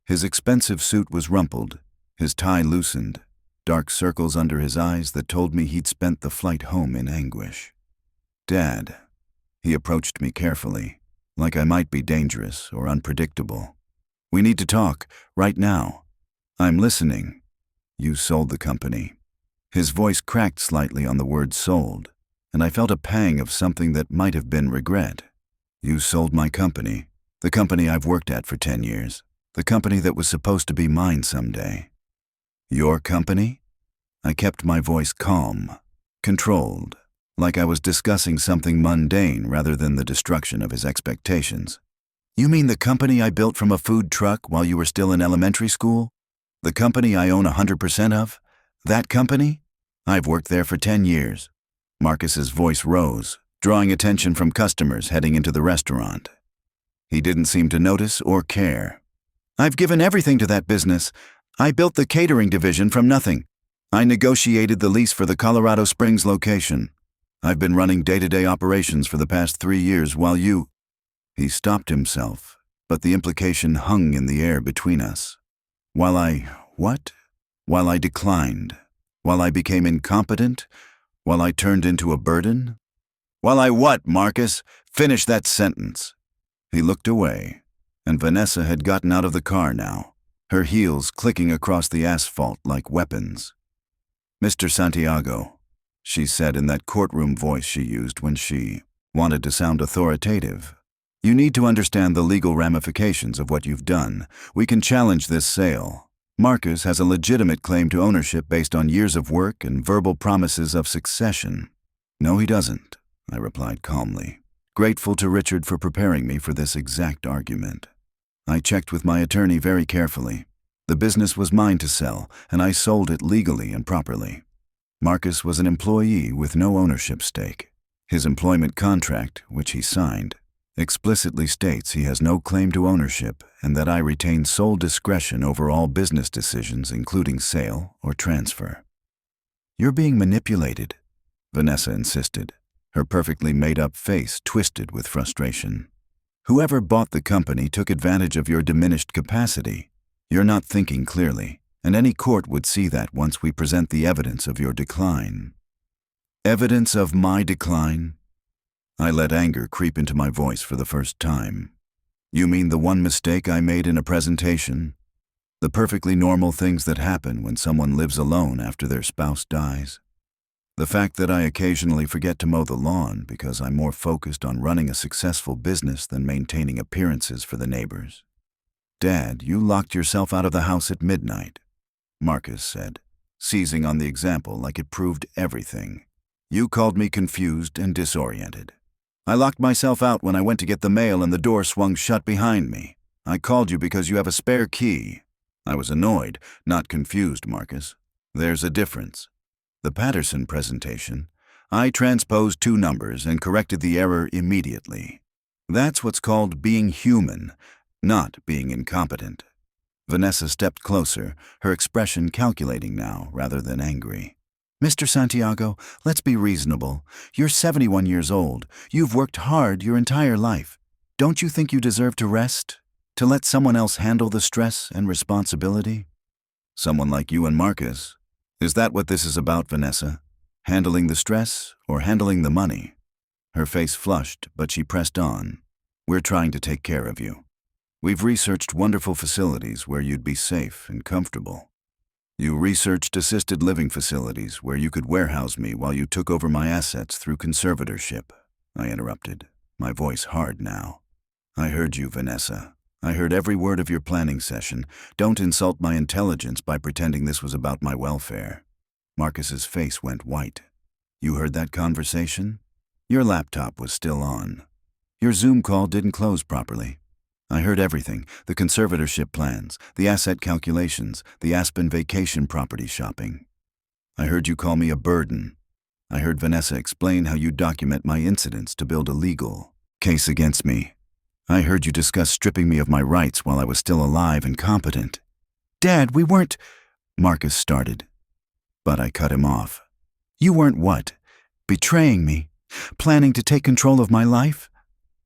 His expensive suit was rumpled, his tie loosened, dark circles under his eyes that told me he'd spent the flight home in anguish. Dad. He approached me carefully, like I might be dangerous or unpredictable. We need to talk, right now. I'm listening. You sold the company. His voice cracked slightly on the word sold, and I felt a pang of something that might have been regret. You sold my company, the company I've worked at for 10 years, the company that was supposed to be mine someday. Your company? I kept my voice calm, controlled, like I was discussing something mundane rather than the destruction of his expectations. You mean the company I built from a food truck while you were still in elementary school? The company I own 100% of? That company? I've worked there for 10 years. Marcus's voice rose, drawing attention from customers heading into the restaurant. He didn't seem to notice or care. I've given everything to that business. I built the catering division from nothing. I negotiated the lease for the Colorado Springs location. I've been running day-to-day operations for the past 3 years while you... He stopped himself, but the implication hung in the air between us. While I... what? While I declined. While I became incompetent. While I turned into a burden. While I what, Marcus? Finish that sentence. He looked away, and Vanessa had gotten out of the car now, her heels clicking across the asphalt like weapons. Mr. Santiago, she said in that courtroom voice she used when she wanted to sound authoritative. You need to understand the legal ramifications of what you've done. We can challenge this sale. Marcus has a legitimate claim to ownership based on years of work and verbal promises of succession. No, he doesn't, I replied calmly, grateful to Richard for preparing me for this exact argument. I checked with my attorney very carefully. The business was mine to sell, and I sold it legally and properly. Marcus was an employee with no ownership stake. His employment contract, which he signed, explicitly states he has no claim to ownership and that I retain sole discretion over all business decisions, including sale or transfer. You're being manipulated, Vanessa insisted, her perfectly made-up face twisted with frustration. Whoever bought the company took advantage of your diminished capacity. You're not thinking clearly, and any court would see that once we present the evidence of your decline. Evidence of my decline? I let anger creep into my voice for the first time. You mean the one mistake I made in a presentation? The perfectly normal things that happen when someone lives alone after their spouse dies? The fact that I occasionally forget to mow the lawn because I'm more focused on running a successful business than maintaining appearances for the neighbors? Dad, you locked yourself out of the house at midnight, Marcus said, seizing on the example like it proved everything. You called me confused and disoriented. I locked myself out when I went to get the mail and the door swung shut behind me. I called you because you have a spare key. I was annoyed, not confused, Marcus. There's a difference. The Patterson presentation, I transposed 2 numbers and corrected the error immediately. That's what's called being human, not being incompetent. Vanessa stepped closer, her expression calculating now rather than angry. Mr. Santiago, let's be reasonable. You're 71 years old. You've worked hard your entire life. Don't you think you deserve to rest? To let someone else handle the stress and responsibility? Someone like you and Marcus. Is that what this is about, Vanessa? Handling the stress or handling the money? Her face flushed, but she pressed on. We're trying to take care of you. We've researched wonderful facilities where you'd be safe and comfortable. You researched assisted living facilities where you could warehouse me while you took over my assets through conservatorship, I interrupted, my voice hard now. I heard you, Vanessa. I heard every word of your planning session. Don't insult my intelligence by pretending this was about my welfare. Marcus's face went white. You heard that conversation? Your laptop was still on. Your Zoom call didn't close properly. I heard everything, the conservatorship plans, the asset calculations, the Aspen vacation property shopping. I heard you call me a burden. I heard Vanessa explain how you document my incidents to build a legal case against me. I heard you discuss stripping me of my rights while I was still alive and competent. Dad, we weren't... Marcus started, but I cut him off. You weren't what? Betraying me? Planning to take control of my life?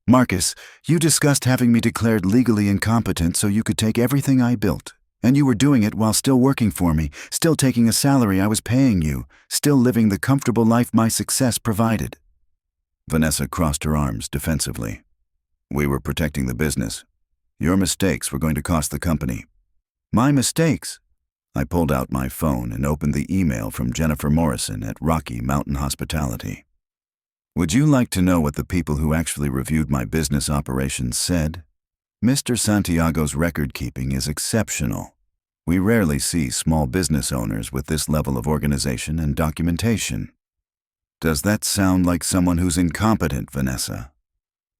Marcus, you discussed having me declared legally incompetent so you could take everything I built. And you were doing it while still working for me, still taking a salary I was paying you, still living the comfortable life my success provided. Vanessa crossed her arms defensively. We were protecting the business. Your mistakes were going to cost the company. My mistakes? I pulled out my phone and opened the email from Jennifer Morrison at Rocky Mountain Hospitality. Would you like to know what the people who actually reviewed my business operations said? Mr. Santiago's record-keeping is exceptional. We rarely see small business owners with this level of organization and documentation. Does that sound like someone who's incompetent, Vanessa?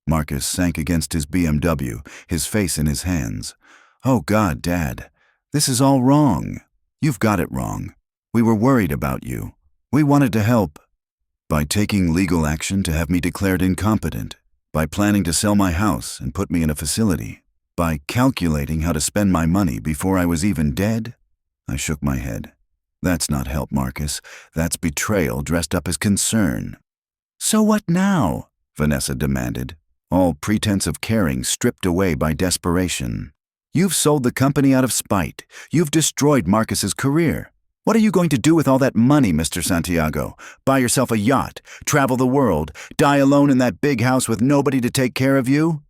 Marcus sank against his BMW, his face in his hands. Oh God, Dad, this is all wrong. You've got it wrong. We were worried about you. We wanted to help. By taking legal action to have me declared incompetent, by planning to sell my house and put me in a facility, by calculating how to spend my money before I was even dead? I shook my head. That's not help, Marcus. That's betrayal dressed up as concern. So what now? Vanessa demanded, all pretense of caring stripped away by desperation. You've sold the company out of spite. You've destroyed Marcus's career. What are you going to do with all that money, Mr. Santiago? Buy yourself a yacht, travel the world, die alone in that big house with nobody to take care of you?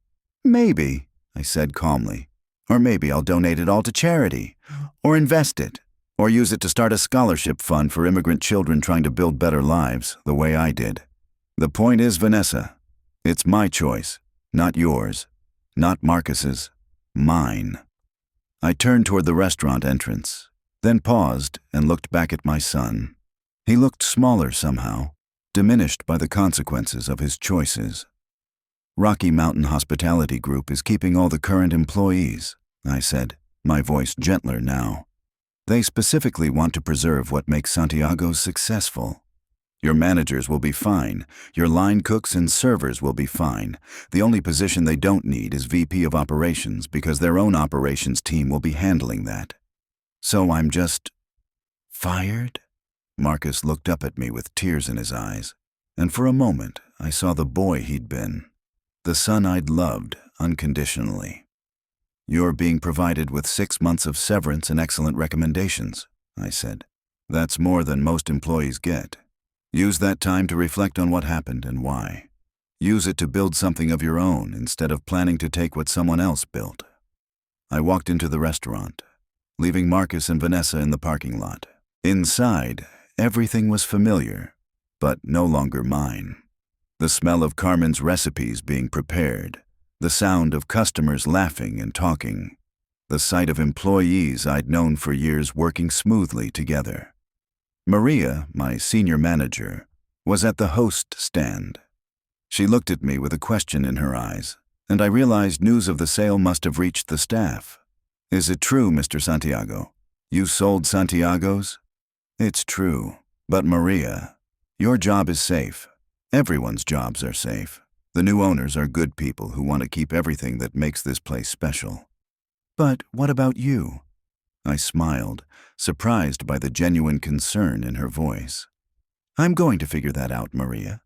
Maybe, I said calmly. Or maybe I'll donate it all to charity, or invest it, or use it to start a scholarship fund for immigrant children trying to build better lives, the way I did. The point is, Vanessa, it's my choice. Not yours, not Marcus's, mine. I turned toward the restaurant entrance, then paused and looked back at my son. He looked smaller somehow, diminished by the consequences of his choices. Rocky Mountain Hospitality Group is keeping all the current employees, I said, my voice gentler now. They specifically want to preserve what makes Santiago successful. Your managers will be fine. Your line cooks and servers will be fine. The only position they don't need is VP of Operations because their own operations team will be handling that. So I'm just fired? Marcus looked up at me with tears in his eyes, and for a moment I saw the boy he'd been, the son I'd loved unconditionally. You're being provided with 6 months of severance and excellent recommendations, I said. That's more than most employees get. Use that time to reflect on what happened and why. Use it to build something of your own instead of planning to take what someone else built. I walked into the restaurant, leaving Marcus and Vanessa in the parking lot. Inside, everything was familiar, but no longer mine. The smell of Carmen's recipes being prepared, the sound of customers laughing and talking, the sight of employees I'd known for years working smoothly together. Maria, my senior manager, was at the host stand. She looked at me with a question in her eyes, and I realized news of the sale must have reached the staff. Is it true, Mr. Santiago? You sold Santiago's? It's true, but Maria, your job is safe. Everyone's jobs are safe. The new owners are good people who want to keep everything that makes this place special. But what about you? I smiled, surprised by the genuine concern in her voice. I'm going to figure that out, Maria.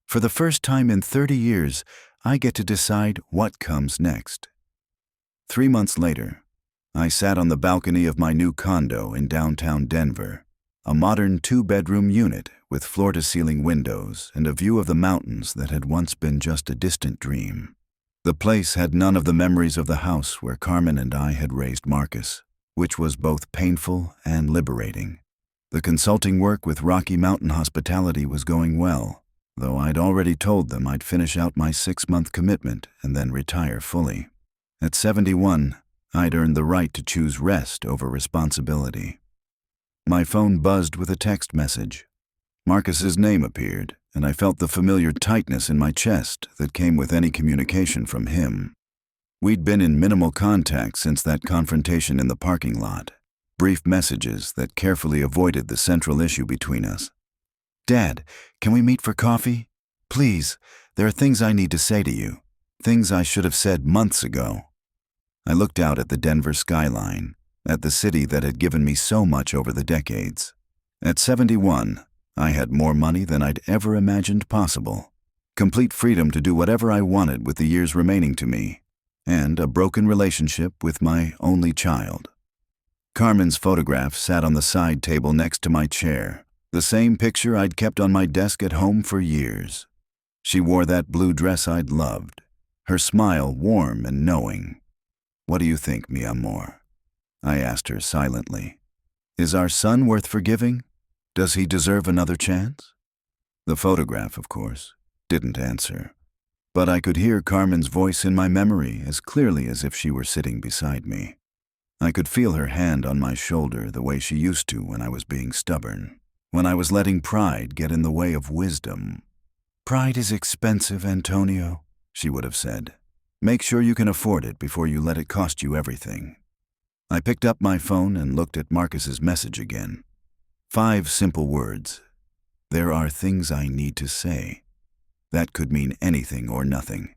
For the first time in 30 years, I get to decide what comes next. 3 months later, I sat on the balcony of my new condo in downtown Denver, a modern 2-bedroom unit with floor-to-ceiling windows and a view of the mountains that had once been just a distant dream. The place had none of the memories of the house where Carmen and I had raised Marcus, which was both painful and liberating. The consulting work with Rocky Mountain Hospitality was going well, though I'd already told them I'd finish out my 6-month commitment and then retire fully. At 71, I'd earned the right to choose rest over responsibility. My phone buzzed with a text message. Marcus's name appeared, and I felt the familiar tightness in my chest that came with any communication from him. We'd been in minimal contact since that confrontation in the parking lot, brief messages that carefully avoided the central issue between us. Dad, can we meet for coffee? Please, there are things I need to say to you, things I should have said months ago. I looked out at the Denver skyline, at the city that had given me so much over the decades. At 71, I had more money than I'd ever imagined possible, complete freedom to do whatever I wanted with the years remaining to me, and a broken relationship with my only child. Carmen's photograph sat on the side table next to my chair, the same picture I'd kept on my desk at home for years. She wore that blue dress I'd loved, her smile warm and knowing. What do you think, mi amor? I asked her silently. Is our son worth forgiving? Does he deserve another chance? The photograph, of course, didn't answer. But I could hear Carmen's voice in my memory as clearly as if she were sitting beside me. I could feel her hand on my shoulder the way she used to when I was being stubborn, when I was letting pride get in the way of wisdom. Pride is expensive, Antonio, she would have said. Make sure you can afford it before you let it cost you everything. I picked up my phone and looked at Marcus's message again. 5 simple words. There are things I need to say. That could mean anything or nothing.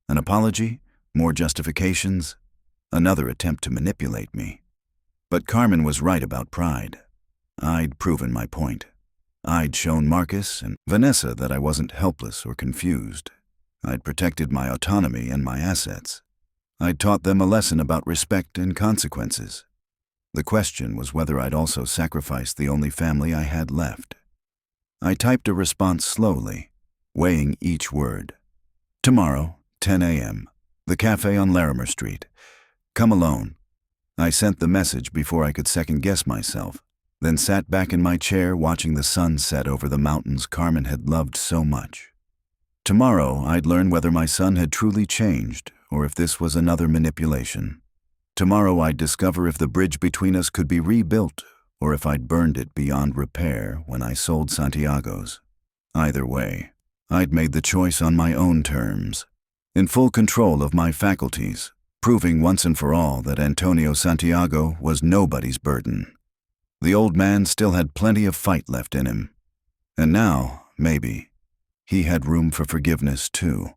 An apology, more justifications, another attempt to manipulate me. But Carmen was right about pride. I'd proven my point. I'd shown Marcus and Vanessa that I wasn't helpless or confused. I'd protected my autonomy and my assets. I'd taught them a lesson about respect and consequences. The question was whether I'd also sacrificed the only family I had left. I typed a response slowly, weighing each word. Tomorrow, 10 a.m., the cafe on Larimer Street. Come alone. I sent the message before I could second-guess myself, then sat back in my chair watching the sun set over the mountains Carmen had loved so much. Tomorrow, I'd learn whether my son had truly changed or if this was another manipulation. Tomorrow, I'd discover if the bridge between us could be rebuilt or if I'd burned it beyond repair when I sold Santiago's. Either way, I'd made the choice on my own terms, in full control of my faculties, proving once and for all that Antonio Santiago was nobody's burden. The old man still had plenty of fight left in him. And now, maybe, he had room for forgiveness too.